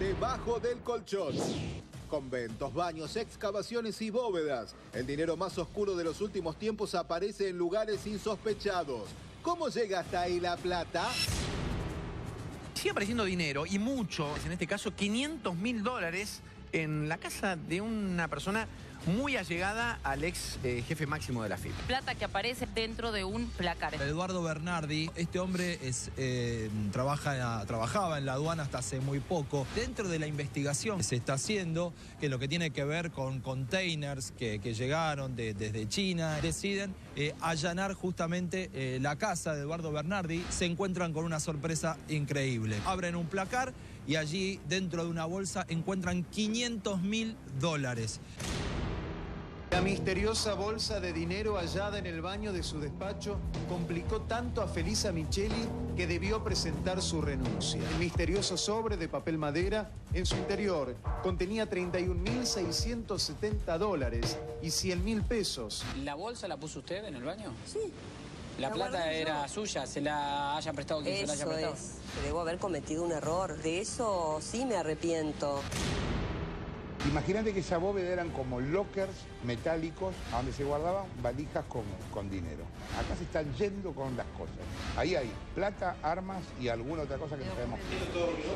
debajo del colchón. Conventos, baños, excavaciones y bóvedas. El dinero más oscuro de los últimos tiempos aparece en lugares insospechados. ¿Cómo llega hasta ahí la plata? Sigue apareciendo dinero, y mucho, en este caso $500.000 en la casa de una persona muy allegada al ex jefe máximo de la AFIP. Plata que aparece dentro de un placar. Eduardo Bernardi, este hombre trabajaba en la aduana hasta hace muy poco. Dentro de la investigación que se está haciendo, que es lo que tiene que ver con containers que llegaron desde China, deciden allanar justamente la casa de Eduardo Bernardi. Se encuentran con una sorpresa increíble. Abren un placar y allí, dentro de una bolsa, encuentran $500.000. La misteriosa bolsa de dinero hallada en el baño de su despacho complicó tanto a Felisa Micheli que debió presentar su renuncia. El misterioso sobre de papel madera en su interior contenía $31.670 y $100.000. ¿La bolsa la puso usted en el baño? Sí. ¿La plata era suya? ¿Se la haya prestado quien se la haya prestado? Eso es. Debo haber cometido un error. De eso sí me arrepiento. Imagínate que esa bóveda eran como lockers metálicos a donde se guardaban valijas con dinero. Acá se están yendo con las cosas. Ahí hay plata, armas y alguna otra cosa que no sabemos. Todo mío.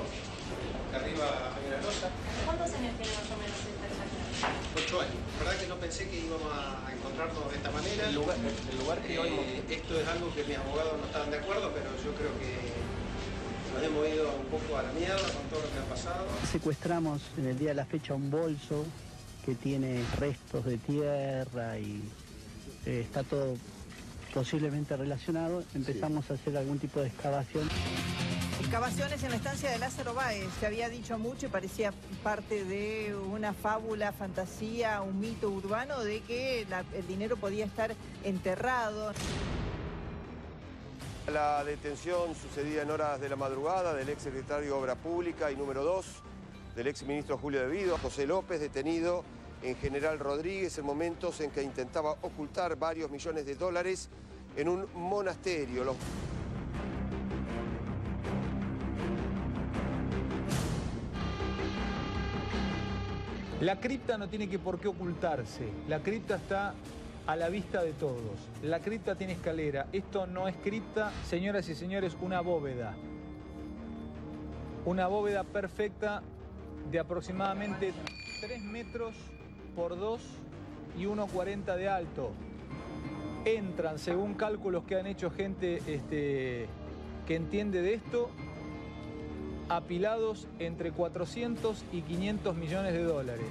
Arriba hay una losa. ¿Cuántos años tiene más o menos esta cháchara? 8 años. La verdad que no pensé que íbamos a encontrarnos de esta manera. El lugar que hoy... Esto es algo que mis abogados no estaban de acuerdo, pero yo creo que nos hemos ido un poco a la mierda con todo lo que ha pasado. Secuestramos en el día de la fecha un bolso que tiene restos de tierra y está todo posiblemente relacionado. Empezamos a hacer algún tipo de excavación. Excavaciones en la estancia de Lázaro Báez. Se había dicho mucho y parecía parte de una fábula, fantasía, un mito urbano de que el dinero podía estar enterrado. La detención sucedía en horas de la madrugada del ex secretario de Obra Pública y número 2 del ex ministro Julio De Vido, José López, detenido en General Rodríguez en momentos en que intentaba ocultar varios millones de dólares en un monasterio. La cripta no tiene por qué ocultarse. La cripta está a la vista de todos. La cripta tiene escalera. Esto no es cripta, señoras y señores, una bóveda. Una bóveda perfecta de aproximadamente 3 metros por 2 y 1,40 de alto. Entran, según cálculos que han hecho gente que entiende de esto, apilados entre 400 y 500 millones de dólares.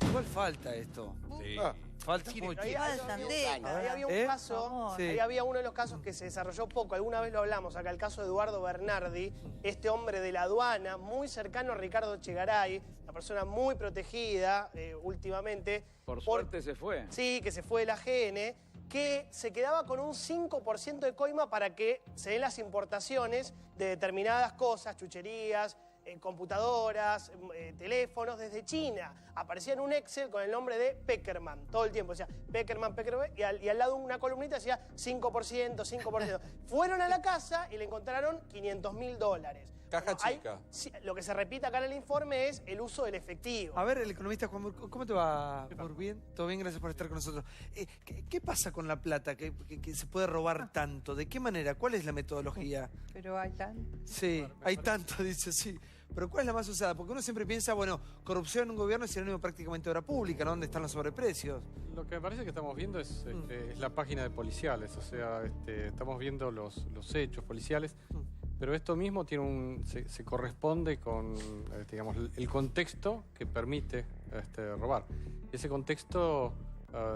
Igual falta esto. Sí. Falta mucho. Ahí había un caso, ahí había uno de los casos que se desarrolló poco, alguna vez lo hablamos acá, el caso de Eduardo Bernardi, este hombre de la aduana, muy cercano a Ricardo Echegaray, una persona muy protegida últimamente. Por suerte se fue. Sí, que se fue de la GN, que se quedaba con un 5% de coima para que se den las importaciones de determinadas cosas, chucherías, computadoras, teléfonos desde China. Aparecía en un Excel con el nombre de Peckerman todo el tiempo. O sea, Peckerman, y al lado una columnita decía 5%, 5%. Fueron a la casa y le encontraron $500.000. Caja chica. Lo que se repite acá en el informe es el uso del efectivo. A ver, el economista Juan Burr, ¿cómo te va? ¿Bien? ¿Todo bien? Gracias por estar con nosotros. ¿Qué pasa con la plata que se puede robar tanto? ¿De qué manera? ¿Cuál es la metodología? Pero hay tanto. Sí, hay tanto, dice, sí. Pero ¿cuál es la más usada? Porque uno siempre piensa, bueno, corrupción en un gobierno es sinónimo prácticamente de obra pública, ¿no? ¿Dónde están los sobreprecios? Lo que me parece que estamos viendo es la página de policiales, o sea, estamos viendo los hechos policiales, pero esto mismo tiene se corresponde con, digamos, el contexto que permite robar. Ese contexto,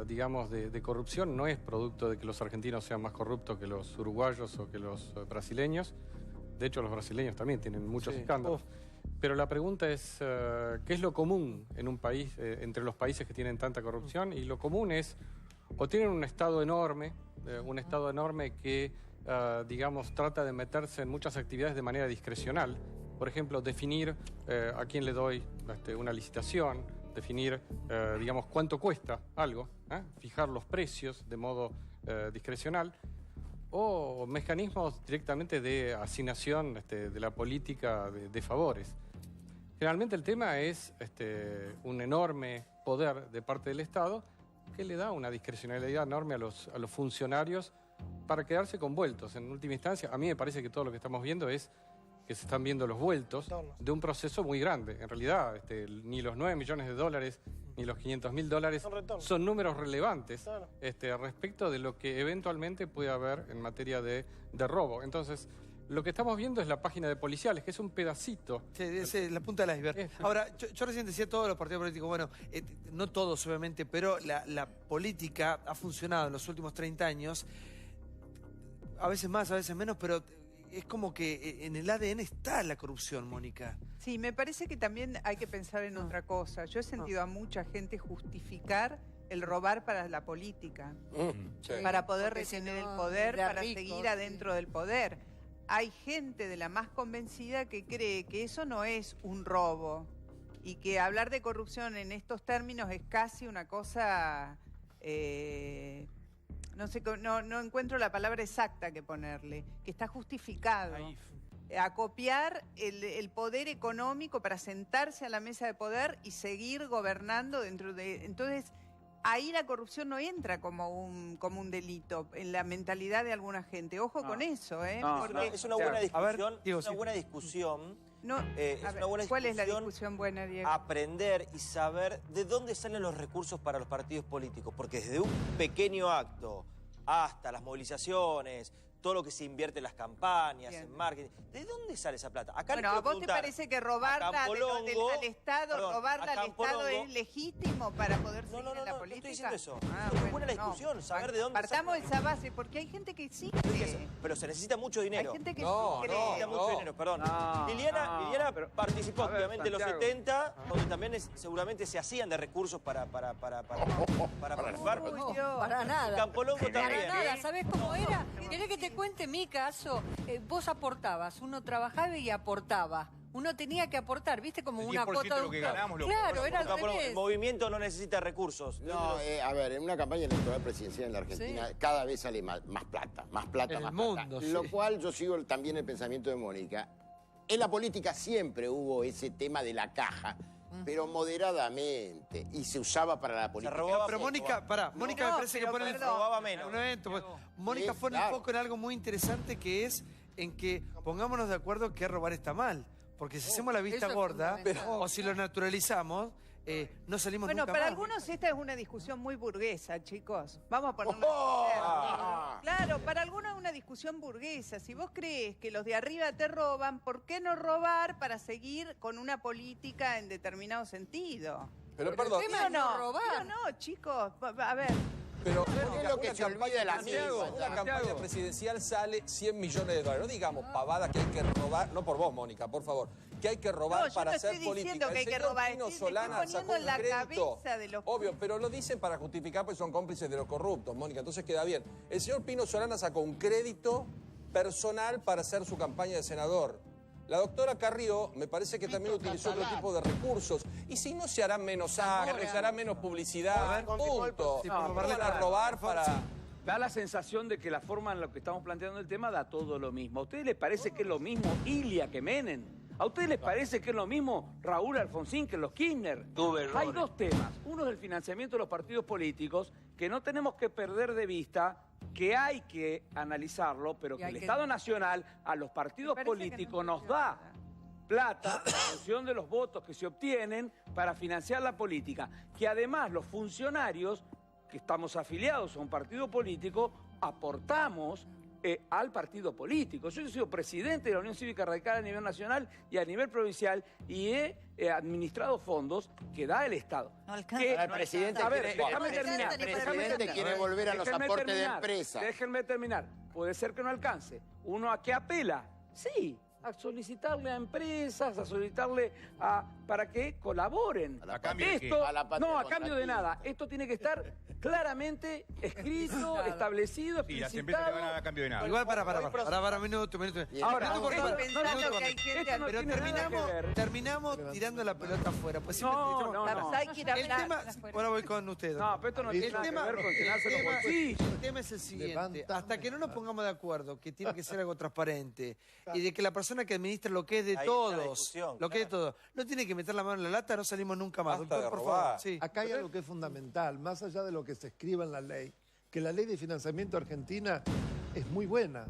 digamos, de corrupción no es producto de que los argentinos sean más corruptos que los uruguayos o que los brasileños. De hecho, los brasileños también tienen muchos escándalos. Pero la pregunta es, ¿qué es lo común en un país, entre los países que tienen tanta corrupción? Y lo común es, o tienen un Estado enorme que, digamos, trata de meterse en muchas actividades de manera discrecional. Por ejemplo, definir a quién le doy una licitación, definir, digamos, cuánto cuesta algo, fijar los precios de modo discrecional. o mecanismos directamente de asignación de la política de favores. Generalmente el tema es un enorme poder de parte del Estado que le da una discrecionalidad enorme a los funcionarios para quedarse con vueltos. En última instancia, a mí me parece que todo lo que estamos viendo es que se están viendo los vueltos de un proceso muy grande. En realidad, ni los 9 millones de dólares ni los 500.000 dólares son números relevantes respecto de lo que eventualmente puede haber en materia de robo. Entonces, lo que estamos viendo es la página de policiales, que es un pedacito. Sí, es la punta del iceberg. Ahora, yo recién decía todos los partidos políticos, bueno, no todos obviamente, pero la política ha funcionado en los últimos 30 años, a veces más, a veces menos, pero es como que en el ADN está la corrupción, Mónica. Sí, me parece que también hay que pensar en otra cosa. Yo he sentido a mucha gente justificar el robar para la política, para poder retener el poder, para seguir adentro del poder. Hay gente de la más convencida que cree que eso no es un robo y que hablar de corrupción en estos términos es casi una cosa, no sé, no encuentro la palabra exacta que ponerle, que está justificado. Acopiar el poder económico para sentarse a la mesa de poder y seguir gobernando dentro de... Entonces, ahí la corrupción no entra como un delito en la mentalidad de alguna gente. Ojo con eso, ¿eh? Porque... Es una buena discusión. Es una buena discusión. ¿Cuál es la discusión buena, Diego? Aprender y saber de dónde salen los recursos para los partidos políticos. Porque desde un pequeño acto hasta las movilizaciones, todo lo que se invierte en las campañas, en marketing. ¿De dónde sale esa plata? Acá bueno, ¿a vos te parece que robarla al Estado, es legítimo para poder seguir en la política? No estoy diciendo eso. Es buena la discusión, saber de dónde partamos de esa base, porque hay gente que sí cree. Pero se necesita mucho dinero. Hay gente que sí cree. Se necesita mucho dinero, perdón. Liliana participó activamente en los 70, donde también seguramente se hacían de recursos para participar. Uy, Dios. Para nada. Campolongo también. Para nada, ¿sabés cómo era? ¿Querés que te cuente mi caso? Vos aportabas, uno trabajaba y aportaba. Uno tenía que aportar, ¿viste? Como una cuota de lo que ganamos. Claro, era al revés. El movimiento no necesita recursos. No, a ver, en una campaña electoral presidencial en la Argentina cada vez sale más plata, más plata. Lo cual yo sigo también el pensamiento de Mónica. En la política siempre hubo ese tema de la caja, pero moderadamente, y se usaba para la política. Pero Mónica, Mónica me parece que pone el robaba menos. Mónica pone el foco en algo muy interesante, que es en que pongámonos de acuerdo que robar está mal. Porque si hacemos la vista gorda, o si lo naturalizamos, no salimos nunca más. Bueno, para algunos esta es una discusión muy burguesa, chicos. Vamos a ponerlo claro, para algunos es una discusión burguesa. Si vos crees que los de arriba te roban, ¿por qué no robar para seguir con una política en determinado sentido? Pero perdón. No, chicos, a ver. Pero es lo que se olvida de la una campaña presidencial sale 100 millones de dólares. No digamos pavadas que hay que robar, no por vos, Mónica, por favor, que hay que robar para hacer política. Que hay que robar. Pino Solana sacó un crédito. Obvio, pero lo dicen para justificar porque son cómplices de los corruptos, Mónica, entonces queda bien. El señor Pino Solana sacó un crédito personal para hacer su campaña de senador. La doctora Carrió me parece que también utilizó otro tipo de recursos. Y si no, se harán menos actos, se hará menos publicidad, punto. No van a robar para... Da la sensación de que la forma en la que estamos planteando el tema da todo lo mismo. ¿A ustedes les parece que es lo mismo Ilia que Menem? ¿A ustedes les parece que es lo mismo Raúl Alfonsín que los Kirchner? Hay dos temas. Uno es el financiamiento de los partidos políticos, que no tenemos que perder de vista, que hay que analizarlo, pero que el Estado Nacional a los partidos políticos nos da plata en función de los votos que se obtienen para financiar la política. Que además los funcionarios que estamos afiliados a un partido político aportamos al partido político. Yo he sido presidente de la Unión Cívica Radical a nivel nacional y a nivel provincial y he administrado fondos que da el Estado. No alcanza. El presidente quiere volver a los aportes de empresa. Déjenme terminar. Puede ser que no alcance. ¿Uno a qué apela? Sí, a solicitarle a empresas, a solicitarle para que colaboren. ¿A cambio de qué? No, a cambio de nada. Esto tiene que estar claramente escrito, establecido, Y las empresas le van a dar a cambio de nada. Igual, para, un minuto. Ahora, pero terminamos tirando la pelota afuera. Pues ahora voy con ustedes. No, pero esto no tiene nada que ver con llenarse los bolsillos. El tema es el siguiente. Hasta que no nos pongamos de acuerdo que tiene que ser algo transparente y de que la persona que administra lo que es de todos, no tiene que meter la mano en la lata, no salimos nunca más. Doctor, por favor. Sí. Acá hay algo que es fundamental, más allá de lo que se escriba en la ley, que la ley de financiamiento argentina es muy buena.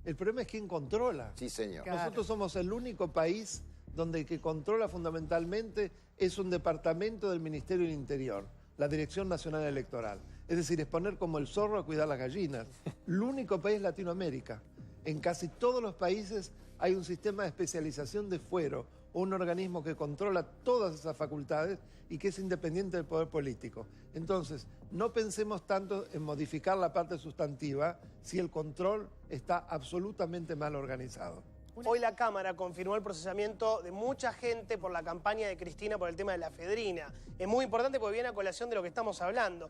El problema es quién controla. Sí, señor. Nosotros somos el único país donde el que controla fundamentalmente es un departamento del Ministerio del Interior, la Dirección Nacional Electoral. Es decir, es poner como el zorro a cuidar las gallinas. El único país es Latinoamérica. En casi todos los países hay un sistema de especialización de fuero, un organismo que controla todas esas facultades y que es independiente del poder político. Entonces, no pensemos tanto en modificar la parte sustantiva si el control está absolutamente mal organizado. Hoy la Cámara confirmó el procesamiento de mucha gente por la campaña de Cristina por el tema de la efedrina. Es muy importante porque viene a colación de lo que estamos hablando.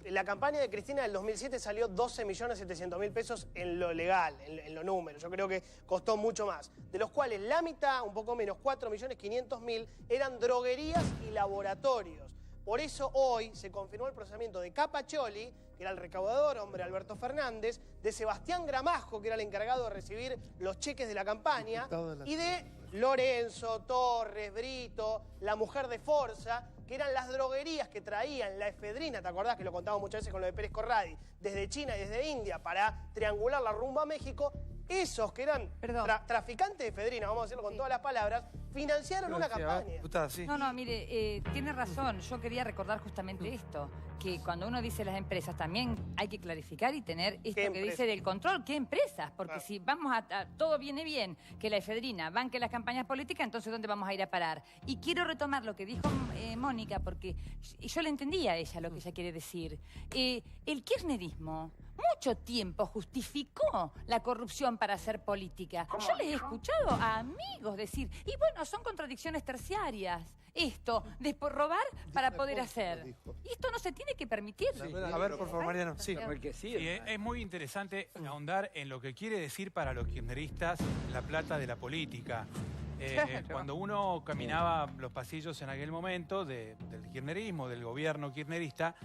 La campaña de Cristina del 2007 salió 12.700.000 pesos en lo legal, en lo número. Yo creo que costó mucho más. De los cuales la mitad, un poco menos, 4.500.000, eran droguerías y laboratorios. Por eso hoy se confirmó el procesamiento de Capaccioli, que era el recaudador, hombre Alberto Fernández, de Sebastián Gramajo, que era el encargado de recibir los cheques de la campaña, y de Lorenzo, Torres, Brito, la mujer de Forza, que eran las droguerías que traían la efedrina, ¿te acordás que lo contamos muchas veces con lo de Pérez Corradi? Desde China y desde India para triangular la rumbo a México. Esos que eran traficantes de efedrina, vamos a decirlo con todas las palabras, financiaron una campaña. No, mire, tiene razón. Yo quería recordar justamente esto, que cuando uno dice las empresas también hay que clarificar y tener esto que dice del control. ¿Qué empresas? Porque si vamos a todo viene bien, que la efedrina banque las campañas políticas, entonces ¿dónde vamos a ir a parar? Y quiero retomar lo que dijo Mónica, porque yo le entendí a ella lo que ella quiere decir. El kirchnerismo mucho tiempo justificó la corrupción para hacer política. Yo les he escuchado a amigos decir, y bueno, son contradicciones terciarias. Esto, de robar para poder hacer. Y esto no se tiene que permitir. A ver, por favor, Mariano. Sí. Es muy interesante ahondar en lo que quiere decir para los kirchneristas la plata de la política. Cuando uno caminaba los pasillos en aquel momento del kirchnerismo, del gobierno kirchnerista,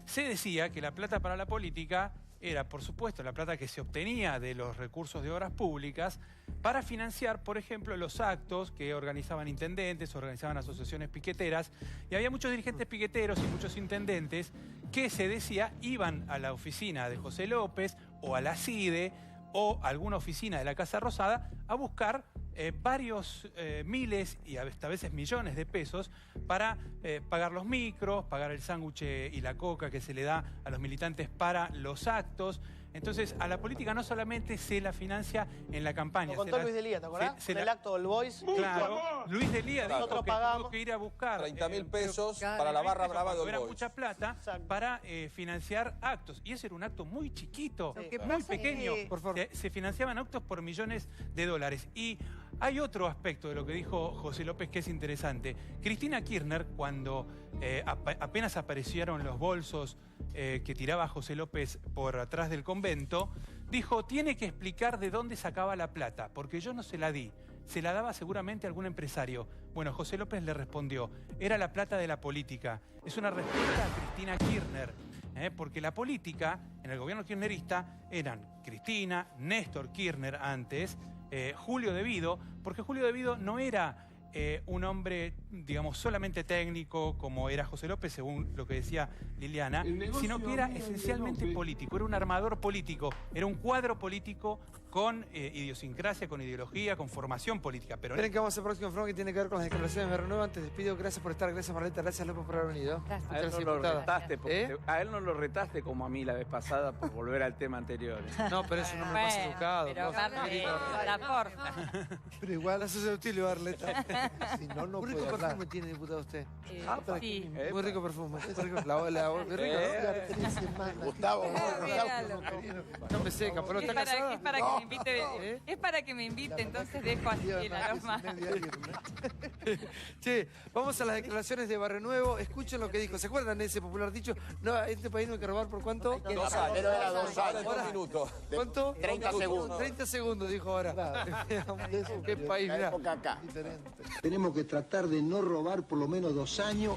se decía que la plata para la política era, por supuesto, la plata que se obtenía de los recursos de obras públicas para financiar, por ejemplo, los actos que organizaban intendentes, organizaban asociaciones piqueteras, y había muchos dirigentes piqueteros y muchos intendentes que se decía iban a la oficina de José López o a la CIDE o a alguna oficina de la Casa Rosada a buscar varios miles y hasta a veces millones de pesos para pagar los micros, pagar el sándwich y la coca que se le da a los militantes para los actos. Entonces, a la política no solamente se la financia en la campaña. Lo contó Luis Delía, ¿te acordás? En el acto del Boys. Claro, Luis Delía dijo que tuvo que ir a buscar 30.000 pesos para la barra brava del Boys. Era mucha plata para financiar actos. Y ese era un acto muy chiquito, muy pequeño. Se financiaban actos por millones de dólares. Y hay otro aspecto de lo que dijo José López que es interesante. Cristina Kirchner, cuando apenas aparecieron los bolsos que tiraba José López por atrás del convento, dijo, tiene que explicar de dónde sacaba la plata, porque yo no se la di, se la daba seguramente a algún empresario. Bueno, José López le respondió, era la plata de la política. Es una respuesta a Cristina Kirchner, porque la política en el gobierno kirchnerista eran Cristina, Néstor Kirchner antes, Julio De Vido, porque Julio De Vido no era un hombre, digamos, solamente técnico, como era José López, según lo que decía Liliana, sino que era esencialmente político, era un armador político, era un cuadro político con idiosincrasia, con ideología, con formación política. Pero esperen que vamos al próximo programa que tiene que ver con las declaraciones de Renuevo. Antes despido, gracias por estar, gracias Marleta, gracias López por haber venido. A él no lo retaste como a mí la vez pasada por volver al tema anterior. No, pero es un hombre más educado. Pero Pero igual... Eso es útil, Marleta. Si no, no puedo perfume tiene, diputado, usted? Sí. Muy rico perfume. Muy rico, muy rico, ¿no? Gustavo, no me seca, pero está casada. Es para que me invite, es para que me invite, entonces dejo así el aroma. Che, vamos a las declaraciones de Barrio Nuevo. Escuchen lo que dijo. ¿Se acuerdan de ese popular dicho? No, a este país no hay que robar por cuánto. 2 años. Pero era 2 años. 2 minutos. ¿Cuánto? 30 segundos. 30 segundos, dijo ahora. Qué país, mirá. Acá. Tenemos que tratar de no robar por lo menos 2 años.